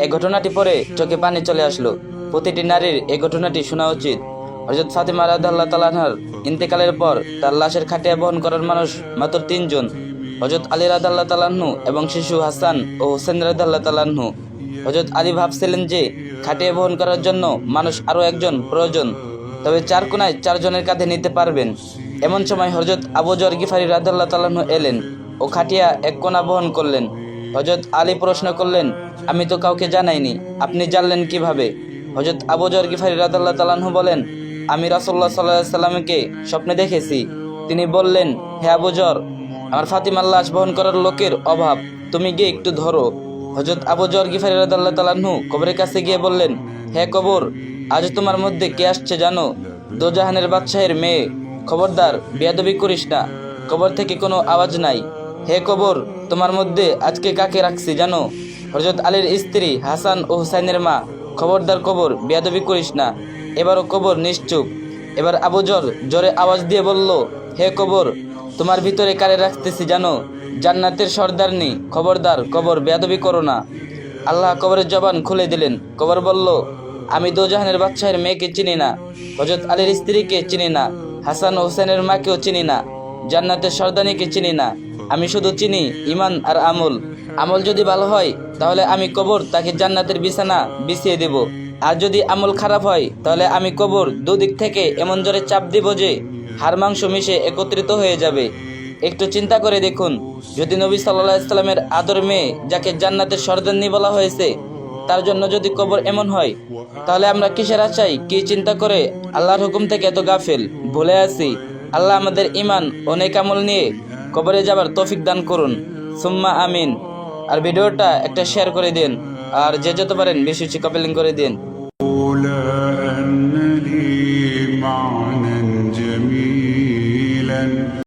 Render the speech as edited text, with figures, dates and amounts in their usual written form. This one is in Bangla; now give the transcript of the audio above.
এই ঘটনাটি পরে চোখে পানি চলে আসলো। প্রতিটি নারীর এই ঘটনাটি শোনা উচিত। হযরত ফাতিমা রাদিয়াল্লাহু তাআলা আনহার ইন্তেকালের পর তার লাশের খাটিয়া বহন করার মানুষ মাত্র 3 জন, হযরত আলী রাদিয়াল্লাহু তাআলা আনহু এবং শিশু হাসান ও হুসেন রাদিয়াল্লাহু তাআলা আনহু। হযরত আলী ভাবছিলেন যে খাটিয়া বহন করার জন্য মানুষ আরও একজন প্রয়োজন, তবে 4 কোনায় 4 জনের কাঁধে নিতে পারবেন। এমন সময় হযরত আবু যর গিফারি রাদিয়াল্লাহু তাআলা আনহু এলেন ও খাটিয়া এক কোণা বহন করলেন। হযরত আলী প্রশ্ন করলেন, আমি তো কাউকে জানাইনি, আপনি জানলেন কিভাবে? হযরত আবু যর গিফারি রাদিয়াল্লাহু তাআলা আনহু বলেন, আমি রাসূলুল্লাহ সাল্লাল্লাহু আলাইহি সাল্লামকে স্বপ্নে দেখেছি। তিনি বললেন, হে আবু যর, আমার ফাতিমার লাশ বহন করার লোকের অভাব, তুমি গিয়ে একটু ধরো। হযরত আবু যর গিফারি রাদিয়াল্লাহু তাআলা আনহু কবরের কাছে গিয়ে বললেন, হে কবর, আজ তোমার মধ্যে কে আসছে জানো? দোজাহানের বাদশাহের মেয়ে। খবরদার বেয়াদবি করিস না। কবর থেকে কোনো আওয়াজ নাই। হে কবর, তোমার মধ্যে আজকে কাকে রাখছি জানো? হযরত আলীর স্ত্রী হাসান ও হুসাইনের মা। খবরদার কবর, বেয়াদবি করিস না। এবারও কবর নিশ্চুপ। এবার আবু যর জোরে আওয়াজ দিয়ে বলল, হে কবর, তোমার ভিতরে কারে রাখতেছি জানো? জান্নাতের সর্দারনি। খবরদার কবর, বেয়াদবি করো না। আল্লাহ কবরের জবান খুলে দিলেন। কবর বলল, আমি দোজাহানের বাদশাহের মেয়েকে চিনি না, হযরত আলীর স্ত্রীকে চিনি না, হাসান ও হুসেনের মাকেও চিনি না, জান্নাতের সর্দানিকে চিনি না। আমি শুধু চিনি ঈমান আর আমল। আমল যদি ভালো হয় তাহলে আমি কবর তাকে জান্নাতের বিছানা বিছিয়ে দেব, আর যদি আমল খারাপ হয় তাহলে আমি কবর দুদিক থেকে এমন জোরে চাপ দিব যে হাড় মাংস মিশে একত্রিত হয়ে যাবে। একটু চিন্তা করে দেখুন, যদি নবী সাল্লাল্লাহু আলাইহি সাল্লামের আদর মেয়ে, যাকে জান্নাতের সর্দারনি বলা হয়েছে, তার জন্য যদি কবর এমন হয়, তাহলে আমরা কিসের আশায়, কি চিন্তা করে আল্লাহর হুকুম থেকে এত গাফেল, ভুলে আছি। আল্লাহ আমাদের ঈমান ও নেক আমল নিয়ে কবরে যাবার তৌফিক দান করুন, সুম্মা আমিন। আর ভিডিওটা একটা শেয়ার করে দিন, আর যে যত পারেন বেশি বেশি কপি লিংক করে দিন।